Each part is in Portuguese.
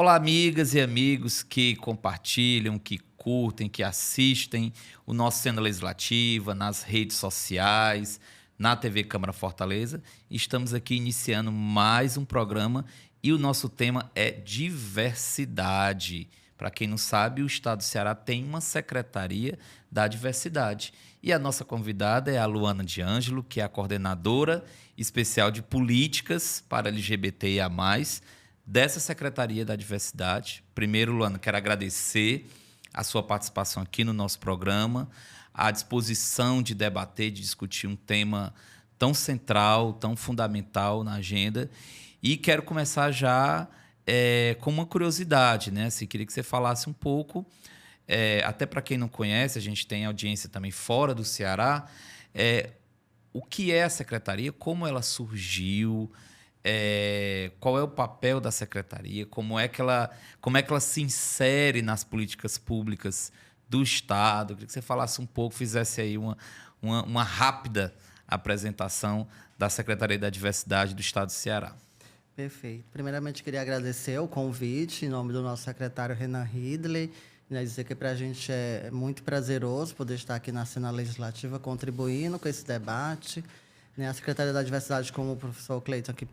Olá, amigas e amigos que compartilham, que curtem, que assistem o nosso Cena Legislativa, nas redes sociais, na TV Câmara Fortaleza. Estamos aqui iniciando mais um programa e o nosso tema é diversidade. Para quem não sabe, o Estado do Ceará tem uma Secretaria da Diversidade. E a nossa convidada é a Luana de Ângelo, que é a coordenadora especial de políticas para LGBTIA+, dessa Secretaria da Diversidade. Primeiro, Luana, quero agradecer a sua participação aqui no nosso programa, a disposição de debater, de discutir um tema tão central, tão fundamental na agenda. E quero começar já com uma curiosidade, né? Assim, queria que você falasse um pouco, até para quem não conhece, a gente tem audiência também fora do Ceará, o que é a Secretaria, como ela surgiu, qual é o papel da secretaria, como é que ela se insere nas políticas públicas do Estado. Eu queria que você falasse um pouco, fizesse aí uma rápida apresentação da Secretaria da Diversidade do Estado do Ceará. Perfeito. Primeiramente, queria agradecer o convite em nome do nosso secretário Renan Ridley, né, dizer que para a gente é muito prazeroso poder estar aqui na Cena Legislativa contribuindo com esse debate. Né, a Secretaria da Diversidade, como o professor Cleiton aqui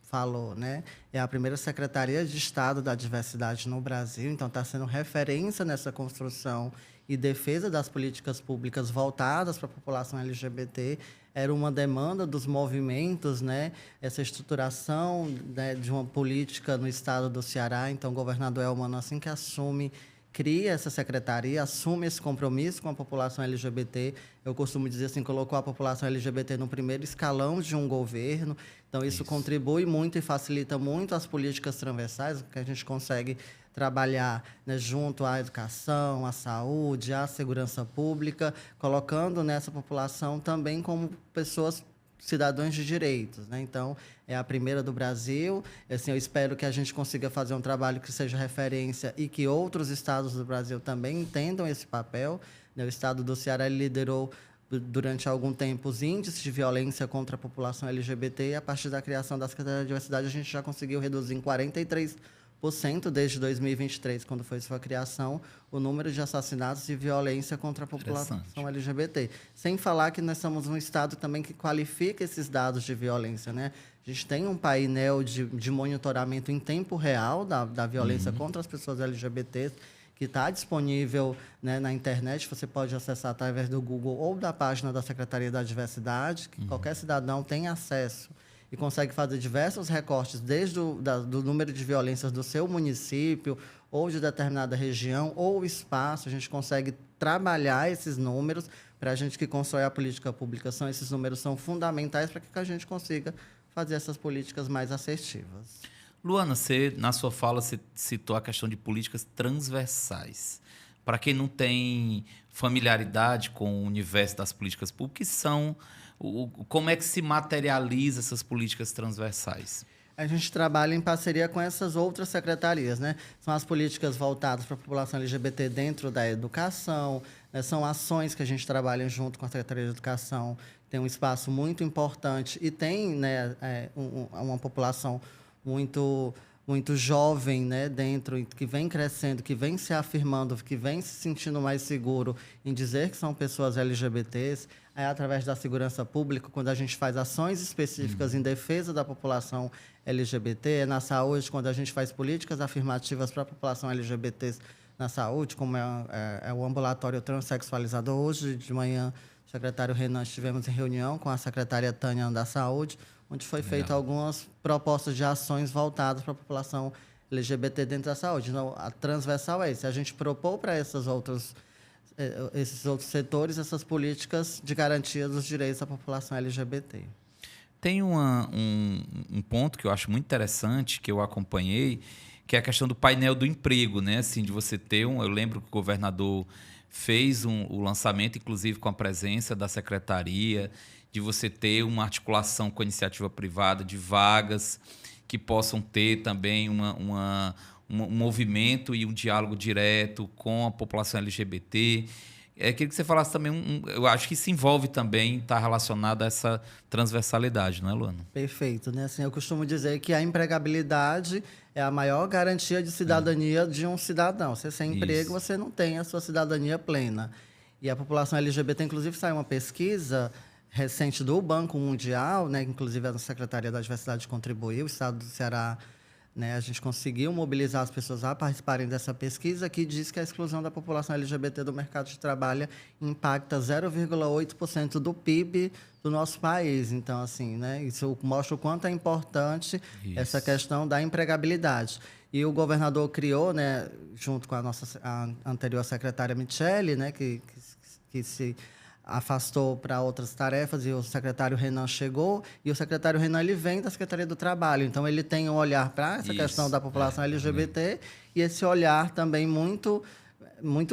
falou, né, é a primeira Secretaria de Estado da Diversidade no Brasil, então está sendo referência nessa construção e defesa das políticas públicas voltadas para a população LGBT. Era uma demanda dos movimentos, né, essa estruturação, né, de uma política no estado do Ceará. Então, o governador Elmano, assim que assume, cria essa secretaria, assume esse compromisso com a população LGBT. Eu costumo dizer assim, colocou a população LGBT no primeiro escalão de um governo. Então, isso contribui muito e facilita muito as políticas transversais, que a gente consegue trabalhar, né, junto à educação, à saúde, à segurança pública, colocando nessa população também como pessoas, cidadãos de direitos, né? Então, é a primeira do Brasil. Assim, eu espero que a gente consiga fazer um trabalho que seja referência e que outros estados do Brasil também entendam esse papel. Né? O estado do Ceará liderou durante algum tempo os índices de violência contra a população LGBT, e a partir da criação da Secretaria da Diversidade a gente já conseguiu reduzir em 43% desde 2023, quando foi sua criação, o número de assassinatos e violência contra a população LGBT. Sem falar que nós somos um estado também que qualifica esses dados de violência, né? A gente tem um painel de monitoramento em tempo real da violência contra as pessoas LGBTs, que está disponível, né, na internet. Você pode acessar através do Google ou da página da Secretaria da Diversidade, que qualquer cidadão tem acesso e consegue fazer diversos recortes, desde do número de violências do seu município, ou de determinada região, ou espaço. A gente consegue trabalhar esses números para a gente que constrói a política pública. Esses números são fundamentais para que a gente consiga fazer essas políticas mais assertivas. Luana, você, na sua fala, você citou a questão de políticas transversais. Para quem não tem familiaridade com o universo das políticas públicas, como é que se materializa essas políticas transversais? A gente trabalha em parceria com essas outras secretarias, né? São as políticas voltadas para a população LGBT dentro da educação, né? São ações que a gente trabalha junto com a Secretaria de Educação, tem um espaço muito importante e tem, né, uma população muito jovem, né, dentro, que vem crescendo, que vem se afirmando, que vem se sentindo mais seguro em dizer que são pessoas LGBTs. É através da segurança pública, quando a gente faz ações específicas em defesa da população LGBT, é na saúde, quando a gente faz políticas afirmativas para a população LGBT na saúde, como é o ambulatório transexualizador. Hoje de manhã, o secretário Renan, estivemos em reunião com a secretária Tânia da Saúde, onde foi feita algumas propostas de ações voltadas para a população LGBT dentro da saúde. Então, a transversal é isso. A gente propôs para esses outros setores essas políticas de garantia dos direitos da população LGBT. Tem um ponto que eu acho muito interessante, que eu acompanhei, que é a questão do painel do emprego, né? Assim, de você ter eu lembro que o governador fez o lançamento, inclusive com a presença da secretaria, de você ter uma articulação com a iniciativa privada de vagas que possam ter também um movimento e um diálogo direto com a população LGBT. queria que você falasse também, eu acho que se envolve também, está relacionado a essa transversalidade, não é, Luana? Perfeito, né? Assim, eu costumo dizer que a empregabilidade é a maior garantia de cidadania de um cidadão. Você sem emprego, Isso. você não tem a sua cidadania plena. E a população LGBT, inclusive, saiu uma pesquisa recente do Banco Mundial, né? Inclusive a Secretaria da Diversidade contribuiu, o Estado do Ceará, né? A gente conseguiu mobilizar as pessoas a participarem dessa pesquisa, que diz que a exclusão da população LGBT do mercado de trabalho impacta 0,8% do PIB do nosso país. Então, assim, né, isso mostra o quanto é importante essa questão da empregabilidade. E o governador criou, né, junto com a anterior secretária Michele, né, que se afastou para outras tarefas, e o secretário Renan chegou, e o secretário Renan ele vem da Secretaria do Trabalho, então ele tem um olhar para essa questão da população LGBT, e esse olhar também muito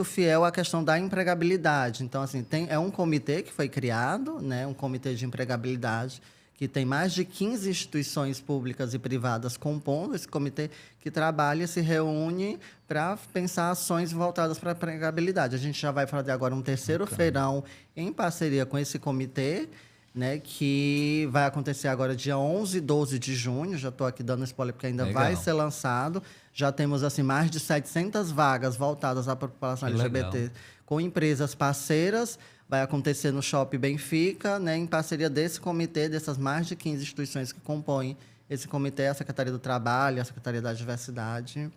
fiel à questão da empregabilidade. Então, assim, é um comitê que foi criado, né, um comitê de empregabilidade, que tem mais de 15 instituições públicas e privadas compondo esse comitê, que trabalha e se reúne para pensar ações voltadas para a empregabilidade. A gente já vai fazer agora um terceiro feirão em parceria com esse comitê, né, que vai acontecer agora dia 11 e 12 de junho. Já estou aqui dando spoiler porque ainda vai ser lançado. Já temos assim, mais de 700 vagas voltadas à população LGBT com empresas parceiras. Vai acontecer no Shopping Benfica, né, em parceria desse comitê, dessas mais de 15 instituições que compõem esse comitê, a Secretaria do Trabalho, a Secretaria da Diversidade.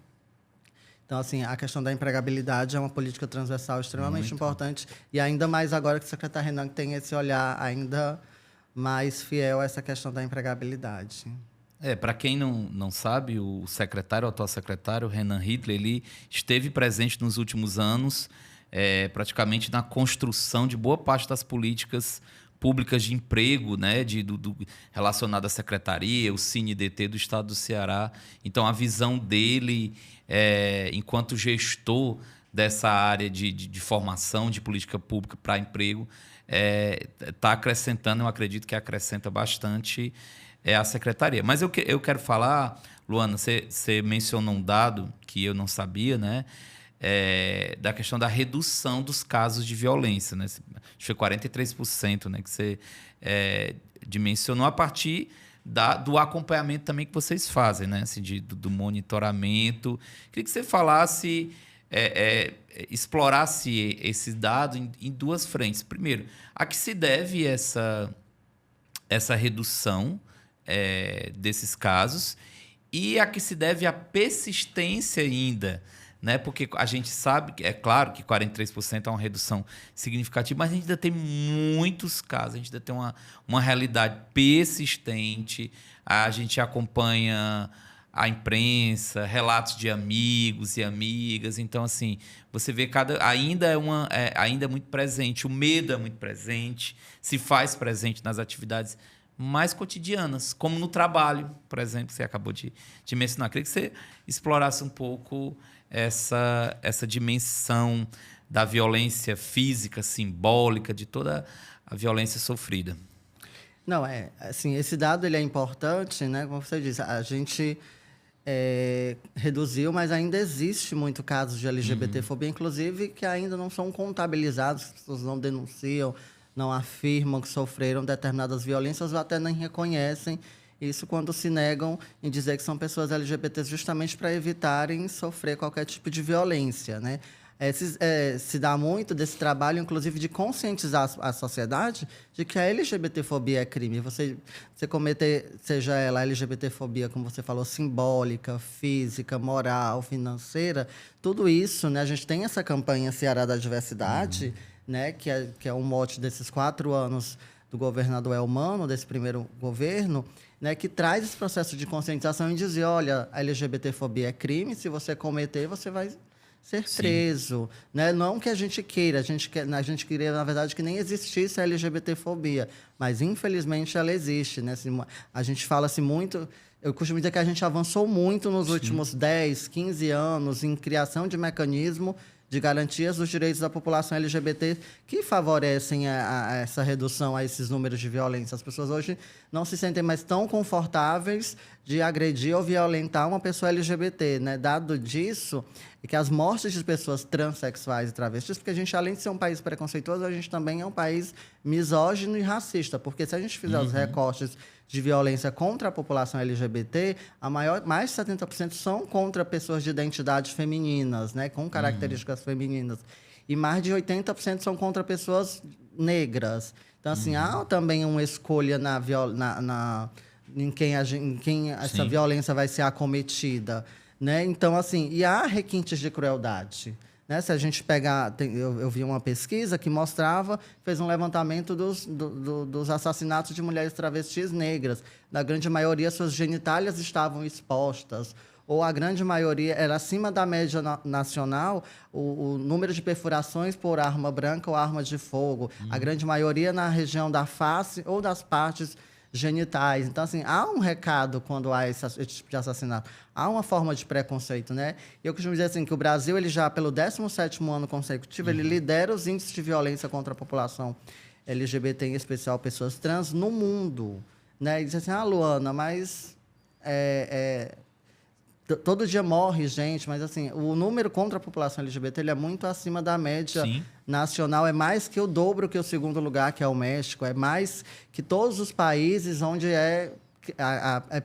Então, assim, a questão da empregabilidade é uma política transversal extremamente importante, e ainda mais agora que o secretário Renan tem esse olhar ainda mais fiel a essa questão da empregabilidade. Para quem não sabe, o atual secretário, Renan Hidley, ele esteve presente nos últimos anos, praticamente na construção de boa parte das políticas públicas de emprego, né, relacionado à secretaria, o CineDT do Estado do Ceará. Então, a visão dele, enquanto gestor dessa área de formação de política pública para emprego, está acrescentando, eu acredito que acrescenta bastante a secretaria. Mas eu quero falar, Luana, você mencionou um dado que eu não sabia, né? Da questão da redução dos casos de violência, né? Acho que foi 43%, né, que você dimensionou a partir do acompanhamento também que vocês fazem, né? Assim, do monitoramento. Queria que você falasse, explorasse esse dado em duas frentes. Primeiro, a que se deve essa redução desses casos, e a que se deve a persistência ainda, né? Porque a gente sabe, é claro que 43% é uma redução significativa, mas a gente ainda tem muitos casos, a gente ainda tem uma realidade persistente. A gente acompanha a imprensa, relatos de amigos e amigas. Então, assim, você vê ainda é muito presente, o medo é muito presente, se faz presente nas atividades mais cotidianas, como no trabalho, por exemplo, que você acabou de mencionar. Queria que você explorasse um pouco essa dimensão da violência física, simbólica, de toda a violência sofrida. Não, assim, esse dado ele é importante, né? Como você disse, a gente reduziu, mas ainda existe muito casos de LGBTfobia, inclusive, que ainda não são contabilizados, as pessoas não denunciam, não afirmam que sofreram determinadas violências ou até nem reconhecem isso quando se negam em dizer que são pessoas LGBTs, justamente para evitarem sofrer qualquer tipo de violência, né? Se dá muito desse trabalho, inclusive, de conscientizar a sociedade de que a LGBTfobia é crime. Você cometer, seja ela LGBTfobia, como você falou, simbólica, física, moral, financeira, tudo isso, né? A gente tem essa campanha Ceará da Diversidade, né? Que é um mote desses 4 anos do governador Elmano, desse primeiro governo, né? Que traz esse processo de conscientização e dizer, olha, a LGBTfobia é crime, se você cometer, você vai ser preso, né? Não que a gente queira, a gente queria, na verdade, que nem existisse a LGBTfobia, mas, infelizmente, ela existe, né? Assim, a gente fala-se muito... Eu costumo dizer que a gente avançou muito nos últimos 10, 15 anos em criação de mecanismo de garantias dos direitos da população LGBT que favorecem a essa redução a esses números de violência. As pessoas hoje não se sentem mais tão confortáveis de agredir ou violentar uma pessoa LGBT, né? Dado disso, que as mortes de pessoas transexuais e travestis, porque a gente, além de ser um país preconceituoso, a gente também é um país misógino e racista, porque se a gente fizer os recortes de violência contra a população LGBT, mais de 70% são contra pessoas de identidade femininas, né, com características femininas. E mais de 80% são contra pessoas negras. Então, assim, há também uma escolha em quem essa violência vai ser acometida. Né? Então, assim, e há requintes de crueldade. Né? Se a gente pegar... Eu vi uma pesquisa que mostrava, fez um levantamento dos assassinatos de mulheres travestis negras. Na grande maioria, suas genitálias estavam expostas, ou a grande maioria era acima da média nacional, o número de perfurações por arma branca ou arma de fogo. A grande maioria na região da face ou das partes genitais. Então, assim, há um recado quando há esse tipo de assassinato. Há uma forma de preconceito, né? E eu costumo dizer assim, que o Brasil, ele já, pelo 17º ano consecutivo, ele lidera os índices de violência contra a população LGBT, em especial pessoas trans, no mundo. Né? E diz assim, Luana, mas... todo dia morre gente, mas assim, o número contra a população LGBT ele é muito acima da média nacional, é mais que o dobro que o segundo lugar, que é o México, é mais que todos os países onde é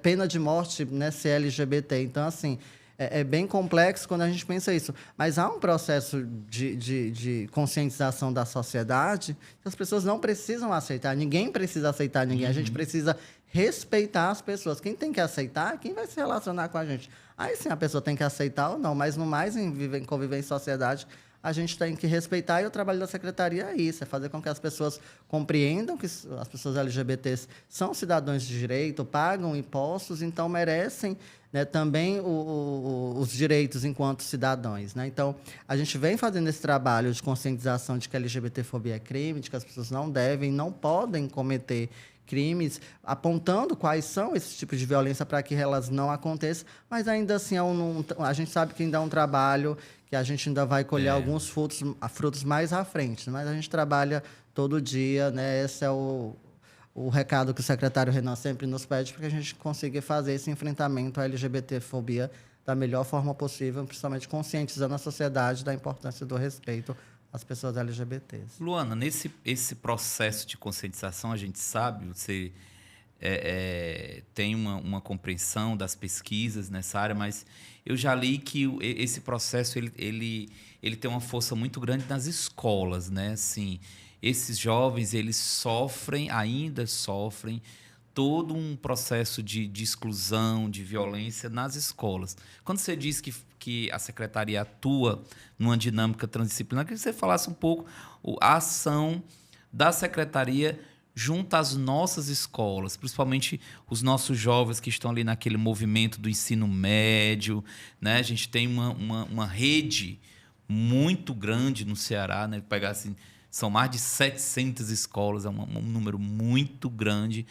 pena de morte, né, ser LGBT. Então, assim, é bem complexo quando a gente pensa isso. Mas há um processo de conscientização da sociedade que as pessoas não precisam aceitar. Ninguém precisa aceitar ninguém. A gente precisa respeitar as pessoas. Quem tem que aceitar é quem vai se relacionar com a gente. Aí sim a pessoa tem que aceitar ou não, mas no mais, em conviver em sociedade, a gente tem que respeitar, e o trabalho da secretaria é isso, é fazer com que as pessoas compreendam que as pessoas LGBTs são cidadãos de direito, pagam impostos, então merecem, né, também os direitos enquanto cidadãos. Né? Então, a gente vem fazendo esse trabalho de conscientização de que a LGBTfobia é crime, de que as pessoas não devem, não podem cometer crimes, apontando quais são esses tipos de violência para que elas não aconteçam, mas ainda assim a gente sabe que ainda é um trabalho que a gente ainda vai colher alguns frutos mais à frente, mas a gente trabalha todo dia, né? Esse é o recado que o secretário Renan sempre nos pede, para que a gente consiga fazer esse enfrentamento à LGBTfobia da melhor forma possível, principalmente conscientizando a sociedade da importância do respeito as pessoas LGBTs. Luana, esse processo de conscientização, a gente sabe, você tem uma compreensão das pesquisas nessa área, mas eu já li que esse processo ele tem uma força muito grande nas escolas, né? Assim, esses jovens, eles ainda sofrem todo um processo de exclusão, de violência nas escolas. Quando você diz que a secretaria atua numa dinâmica transdisciplinar, eu queria que você falasse um pouco a ação da secretaria junto às nossas escolas, principalmente os nossos jovens que estão ali naquele movimento do ensino médio, né? A gente tem uma rede muito grande no Ceará, né? Pegar assim, são mais de 700 escolas, é um número muito grande.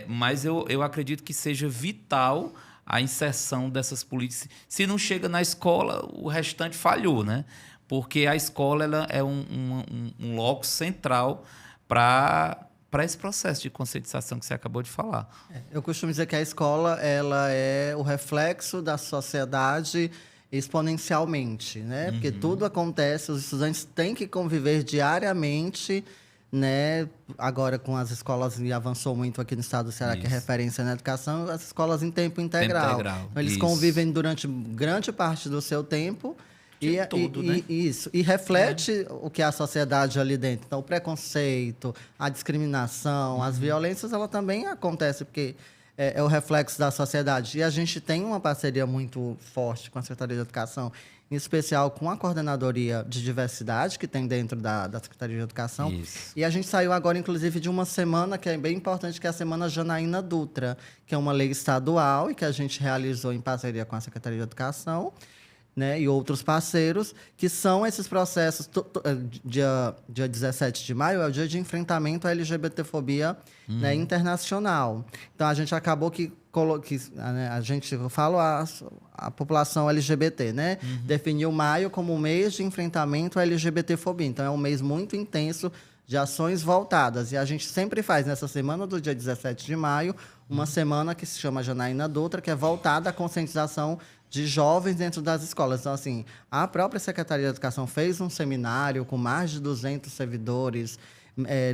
Mas eu acredito que seja vital a inserção dessas políticas. Se não chega na escola, o restante falhou, né? Porque a escola ela é um loco central para esse processo de conscientização que você acabou de falar. Eu costumo dizer que a escola ela é o reflexo da sociedade exponencialmente, né? Porque tudo acontece, os estudantes têm que conviver diariamente, né? Agora, com as escolas, e avançou muito aqui no estado do Ceará, que é referência na educação, as escolas em tempo integral. Então, eles convivem durante grande parte do seu tempo e reflete o que é a sociedade ali dentro. Então, o preconceito, a discriminação, as violências, ela também acontece, porque é o reflexo da sociedade. E a gente tem uma parceria muito forte com a Secretaria de Educação, em especial com a Coordenadoria de Diversidade, que tem dentro da Secretaria de Educação. Isso. E a gente saiu agora, inclusive, de uma semana que é bem importante, que é a Semana Janaína Dutra, que é uma lei estadual e que a gente realizou em parceria com a Secretaria de Educação, né, e outros parceiros, que são esses processos. Dia 17 de maio é o dia de enfrentamento à LGBTfobia, né, internacional. Então, a gente acabou né, a gente, eu falo a população LGBT, né, definiu maio como o mês de enfrentamento à LGBTfobia. Então, é um mês muito intenso de ações voltadas. E a gente sempre faz, nessa semana do dia 17 de maio, uma semana que se chama Janaína Dutra, que é voltada à conscientização de jovens dentro das escolas. Então, assim, a própria Secretaria de Educação fez um seminário com mais de 200 servidores,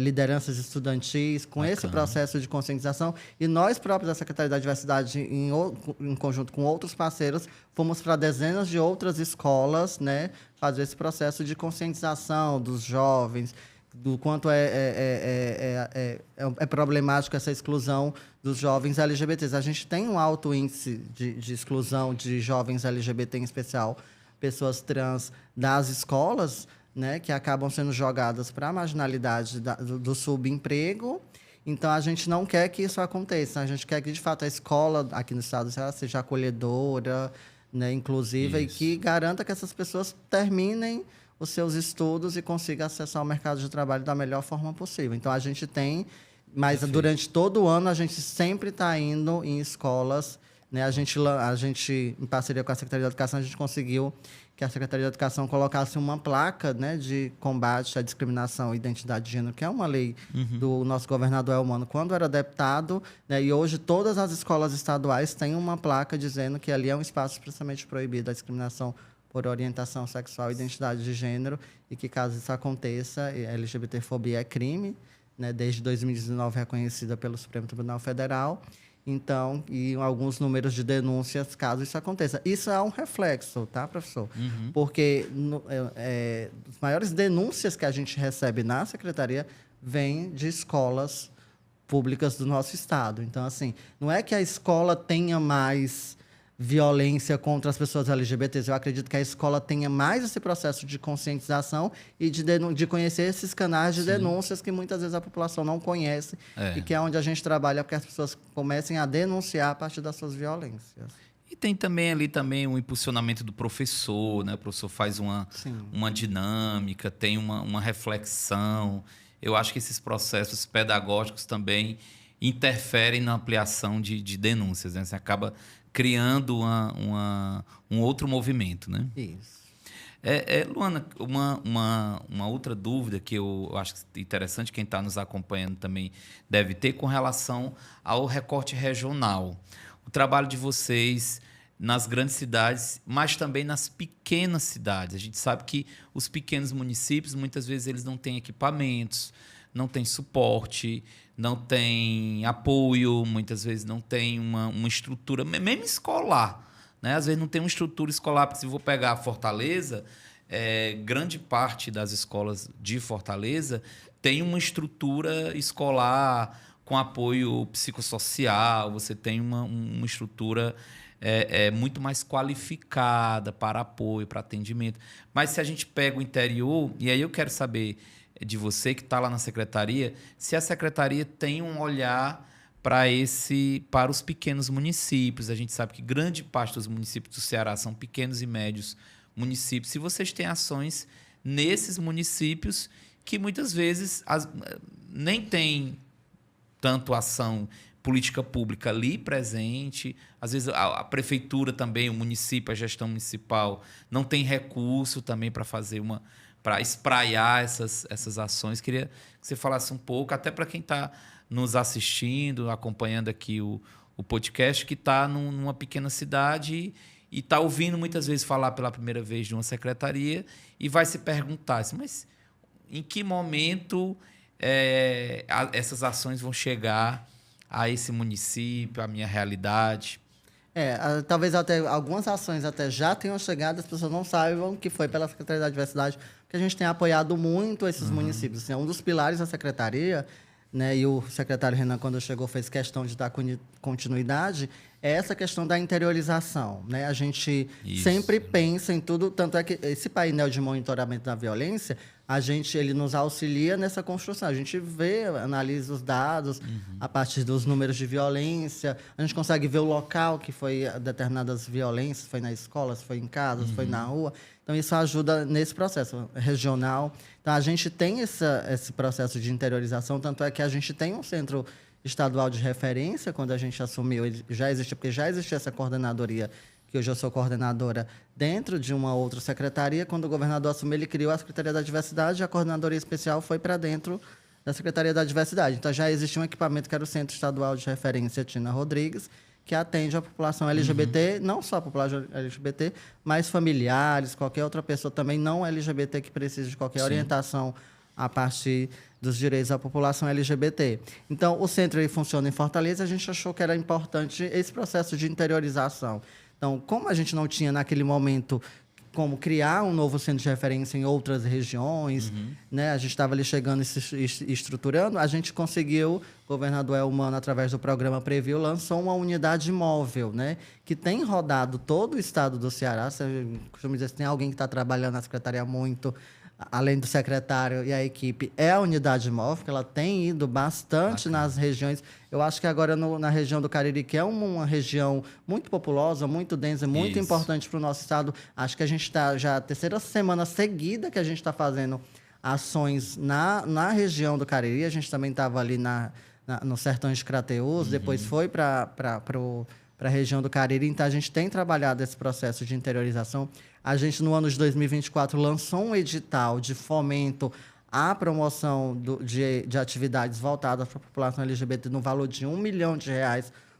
lideranças estudantis, com esse processo de conscientização. E nós próprios, da Secretaria da Diversidade, em conjunto com outros parceiros, fomos para dezenas de outras escolas, né, fazer esse processo de conscientização dos jovens, do quanto é problemático essa exclusão dos jovens LGBTs. A gente tem um alto índice de exclusão de jovens LGBT, em especial pessoas trans, das escolas, né, que acabam sendo jogadas para a marginalidade do subemprego. Então, a gente não quer que isso aconteça. A gente quer que, de fato, a escola aqui no estado seja acolhedora, né, inclusiva, Isso. e que garanta que essas pessoas terminem os seus estudos e consiga acessar o mercado de trabalho da melhor forma possível. Então, a gente tem, mas Perfeito. durante todo o ano, a gente sempre está indo em escolas, né? A gente, em parceria com a Secretaria de Educação, a gente conseguiu que a Secretaria de Educação colocasse uma placa, né, de combate à discriminação e identidade de gênero, que é uma lei do nosso governador Elmano, quando era deputado, né, e hoje todas as escolas estaduais têm uma placa dizendo que ali é um espaço expressamente proibido a discriminação por orientação sexual e identidade de gênero, e que, caso isso aconteça, a LGBTfobia é crime, né, desde 2019 reconhecida pelo Supremo Tribunal Federal. Então, e alguns números de denúncias, caso isso aconteça. Isso é um reflexo, tá, professor? Porque as maiores denúncias que a gente recebe na secretaria vêm de escolas públicas do nosso estado. Então, assim, não é que a escola tenha mais violência contra as pessoas LGBTs. Eu acredito que a escola tenha mais esse processo de conscientização e de conhecer esses canais de denúncias que muitas vezes a população não conhece, e que é onde a gente trabalha para que as pessoas comecem a denunciar a partir das suas violências. E tem também ali o impulsionamento do professor, né? O professor faz uma dinâmica, tem uma reflexão. Eu acho que esses processos pedagógicos também interferem na ampliação de denúncias, né? Você acaba criando um outro movimento, né? Isso. Luana, uma outra dúvida que eu acho interessante, quem está nos acompanhando também deve ter, com relação ao recorte regional. O trabalho de vocês nas grandes cidades, mas também nas pequenas cidades. A gente sabe que os pequenos municípios, muitas vezes, eles não têm equipamentos, não têm suporte, não tem apoio, muitas vezes não tem uma estrutura, mesmo escolar, né? Às vezes não tem uma estrutura escolar, porque se eu vou pegar a Fortaleza, grande parte das escolas de Fortaleza tem uma estrutura escolar com apoio psicossocial, você tem uma estrutura muito mais qualificada para apoio, para atendimento. Mas se a gente pega o interior, e aí eu quero saber de você que está lá na secretaria, se a secretaria tem um olhar para os pequenos municípios. A gente sabe que grande parte dos municípios do Ceará são pequenos e médios municípios. Se vocês têm ações nesses municípios que muitas vezes nem tem tanto ação política pública ali presente, às vezes a prefeitura também, o município, a gestão municipal não tem recurso também para fazer para espraiar essas ações. Queria que você falasse um pouco, até para quem está nos assistindo, acompanhando aqui o podcast, que está numa pequena cidade e está ouvindo muitas vezes falar pela primeira vez de uma secretaria e vai se perguntar assim, mas em que momento essas ações vão chegar a esse município, à minha realidade? Talvez até algumas ações até já tenham chegado, as pessoas não saibam que foi pela Secretaria da Diversidade, porque a gente tem apoiado muito esses municípios. Assim, um dos pilares da secretaria, né, e o secretário Renan, quando chegou, fez questão de dar continuidade, é essa questão da interiorização, né? A gente sempre pensa em tudo, tanto é que esse painel de monitoramento da violência, ele nos auxilia nessa construção. A gente vê, analisa os dados a partir dos números de violência, a gente consegue ver o local que foi determinadas violências, foi na escola, se foi em casa, se foi na rua. Então, isso ajuda nesse processo regional. Então, a gente tem esse processo de interiorização, tanto é que a gente tem um centro estadual de referência, quando a gente assumiu, porque já existia essa coordenadoria, que hoje eu sou coordenadora, dentro de uma outra secretaria. Quando o governador assumiu, ele criou a Secretaria da Diversidade, e a coordenadoria especial foi para dentro da Secretaria da Diversidade. Então, já existia um equipamento que era o Centro Estadual de Referência Tina Rodrigues, que atende a população LGBT, não só a população LGBT, mas familiares, qualquer outra pessoa também não LGBT que precise de qualquer orientação a partir dos direitos da população LGBT. Então, o centro ele funciona em Fortaleza, a gente achou que era importante esse processo de interiorização. Então, como a gente não tinha, naquele momento, como criar um novo centro de referência em outras regiões, né? A gente estava ali chegando e se estruturando, a gente conseguiu, o governador Elmano, através do programa Preview, lançou uma unidade móvel, né? Que tem rodado todo o estado do Ceará. Você costuma dizer, se tem alguém que está trabalhando na secretaria muito, além do secretário e a equipe, é a unidade móvel, que ela tem ido bastante nas regiões. Eu acho que agora na região do Cariri, que é uma região muito populosa, muito densa, muito importante para o nosso estado. Acho que a gente está já a terceira semana seguida que a gente está fazendo ações na região do Cariri. A gente também estava ali no Sertões de Crateús, depois foi para a região do Cariri. Então, a gente tem trabalhado esse processo de interiorização. A gente, no ano de 2024, lançou um edital de fomento à promoção de atividades voltadas para a população LGBT no valor de R$1 milhão,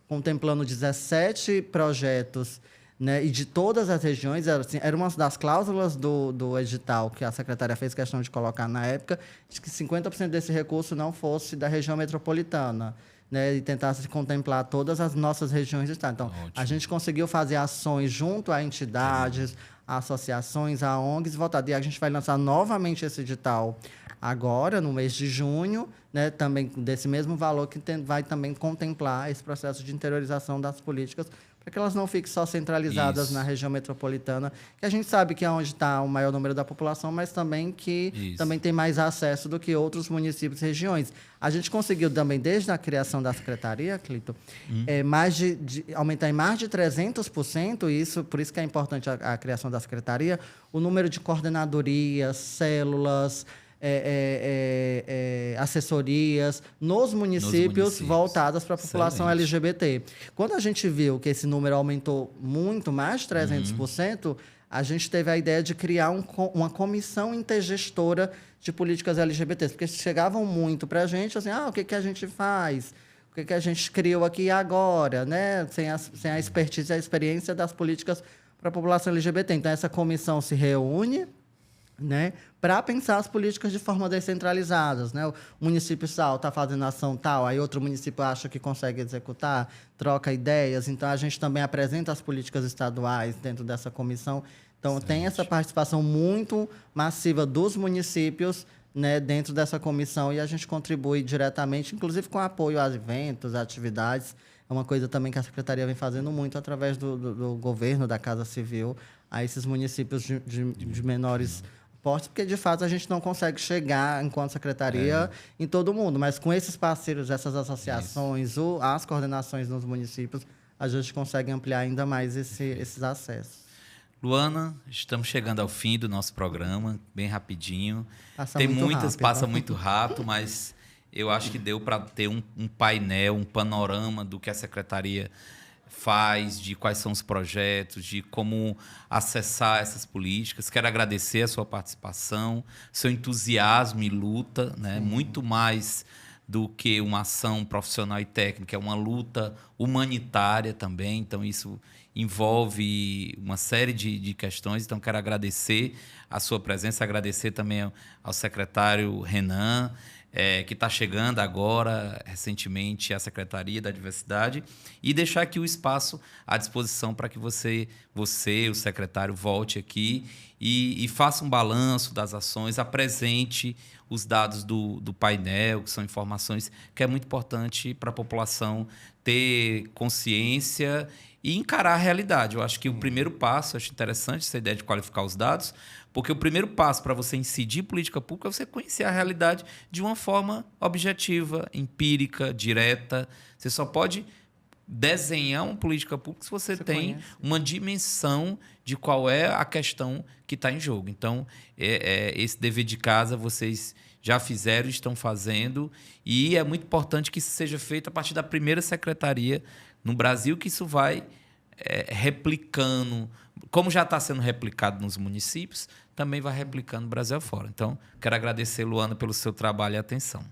contemplando 17 projetos, né, e de todas as regiões. Era uma das cláusulas do edital que a secretária fez questão de colocar na época, de que 50% desse recurso não fosse da região metropolitana, né, e tentasse contemplar todas as nossas regiões do estado. Então, a gente conseguiu fazer ações junto a entidades, a associações, a ONGs, voltado. E a gente vai lançar novamente esse edital agora, no mês de junho, né, também desse mesmo valor, que vai também contemplar esse processo de interiorização das políticas, para que elas não fiquem só centralizadas na região metropolitana, que a gente sabe que é onde está o maior número da população, mas também que também tem mais acesso do que outros municípios e regiões. A gente conseguiu também, desde a criação da secretaria, Clito, aumentar em mais de 300%, por isso que é importante a criação da secretaria, o número de coordenadorias, células, assessorias nos municípios voltadas para a população LGBT. Quando a gente viu que esse número aumentou muito, mais de 300%, a gente teve a ideia de criar uma comissão intergestora de políticas LGBTs, porque chegavam muito para a gente, assim, o que a gente faz? O que a gente criou aqui e agora, né? Sem a expertise e a experiência das políticas para a população LGBT. Então, essa comissão se reúne, né, para pensar as políticas de forma descentralizadas, né? O município tal está fazendo ação tal, aí outro município acha que consegue executar, troca ideias. Então, a gente também apresenta as políticas estaduais dentro dessa comissão. Então, tem essa participação muito massiva dos municípios, né, dentro dessa comissão, e a gente contribui diretamente, inclusive com apoio a eventos, a atividades. É uma coisa também que a Secretaria vem fazendo muito através do governo, da Casa Civil, a esses municípios de menores porte, porque, de fato, a gente não consegue chegar, enquanto secretaria, em todo mundo. Mas com esses parceiros, essas associações, as coordenações nos municípios, a gente consegue ampliar ainda mais esses acessos. Luana, estamos chegando ao fim do nosso programa, bem rapidinho. Passa muito rápido, mas eu acho que deu para ter um painel, um panorama do que a secretaria faz, de quais são os projetos, de como acessar essas políticas. Quero agradecer a sua participação, seu entusiasmo e luta, né? Muito mais do que uma ação profissional e técnica, é uma luta humanitária também. Então, isso envolve uma série de questões. Então, quero agradecer a sua presença, agradecer também ao secretário Renan, que está chegando agora, recentemente, à Secretaria da Diversidade, e deixar aqui o espaço à disposição para que você, o secretário, volte aqui e faça um balanço das ações, apresente os dados do painel, que são informações que é muito importante para a população ter consciência e encarar a realidade. Eu acho que o primeiro passo, acho interessante essa ideia de qualificar os dados, Porque o primeiro passo para você incidir política pública é você conhecer a realidade de uma forma objetiva, empírica, direta. Você só pode desenhar uma política pública se você tem uma dimensão de qual é a questão que está em jogo. Então, esse dever de casa vocês já fizeram, estão fazendo, e é muito importante que isso seja feito a partir da primeira secretaria no Brasil, que isso vai replicando, como já está sendo replicado nos municípios, também vai replicando no Brasil afora. Então, quero agradecer, Luana, pelo seu trabalho e atenção.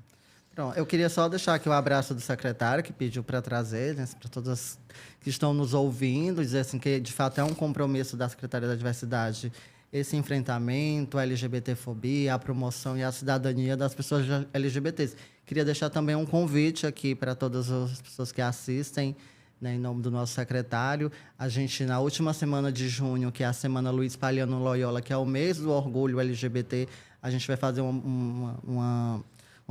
Pronto, eu queria só deixar aqui o abraço do secretário, que pediu para trazer, né, para todas que estão nos ouvindo, dizer assim, que de fato é um compromisso da Secretaria da Diversidade esse enfrentamento, a LGBTfobia, a promoção e a cidadania das pessoas LGBTs. Queria deixar também um convite aqui para todas as pessoas que assistem, né, em nome do nosso secretário. A gente, na última semana de junho, que é a Semana Luiz Palhano Loyola, que é o mês do orgulho LGBT, a gente vai fazer uma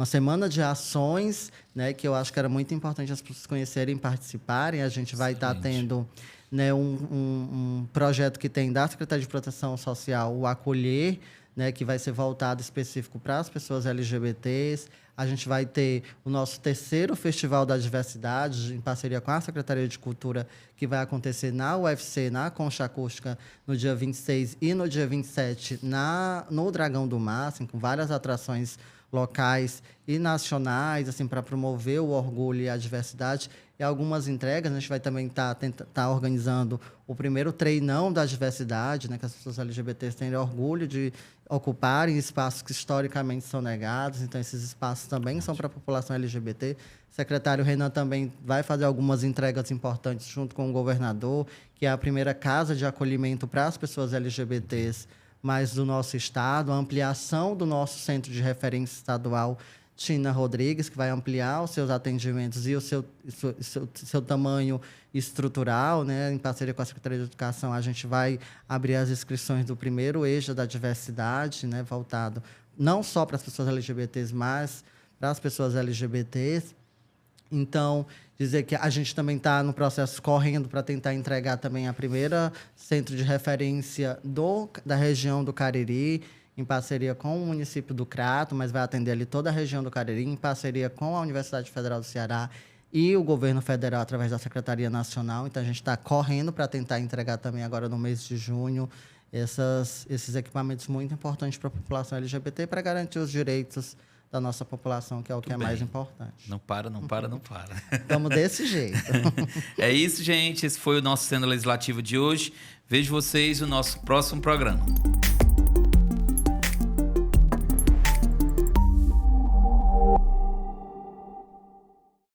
semana de ações, né, que eu acho que era muito importante as pessoas conhecerem e participarem. A gente vai estar tendo, né, um projeto que tem da Secretaria de Proteção Social, o Acolher, né, que vai ser voltado específico para as pessoas LGBTs. A gente vai ter o nosso terceiro Festival da Diversidade, em parceria com a Secretaria de Cultura, que vai acontecer na UFC, na Concha Acústica, no dia 26 e no dia 27, no Dragão do Mar, assim, com várias atrações locais e nacionais, assim, para promover o orgulho e a diversidade. E algumas entregas, a gente vai também tá organizando o primeiro treinão da diversidade, né, que as pessoas LGBTs têm orgulho de ocuparem espaços que historicamente são negados. Então, esses espaços também são para a população LGBT. O secretário Renan também vai fazer algumas entregas importantes junto com o governador, que é a primeira casa de acolhimento para as pessoas LGBTs mais do nosso estado, a ampliação do nosso centro de referência estadual Tina Rodrigues, que vai ampliar os seus atendimentos e o seu tamanho estrutural, né? Em parceria com a Secretaria de Educação, a gente vai abrir as inscrições do primeiro eixo da diversidade, né? Voltado não só para as pessoas LGBTs, mas para as pessoas LGBTs. Então, dizer que a gente também está no processo correndo para tentar entregar também a primeira centro de referência da região do Cariri, em parceria com o município do Crato, mas vai atender ali toda a região do Cariri, em parceria com a Universidade Federal do Ceará e o governo federal, através da Secretaria Nacional. Então, a gente está correndo para tentar entregar também agora no mês de junho esses equipamentos muito importantes para a população LGBT, para garantir os direitos da nossa população, que é o que é mais importante. Não para. Estamos desse jeito. É isso, gente. Esse foi o nosso Cena Legislativa de hoje. Vejo vocês no nosso próximo programa.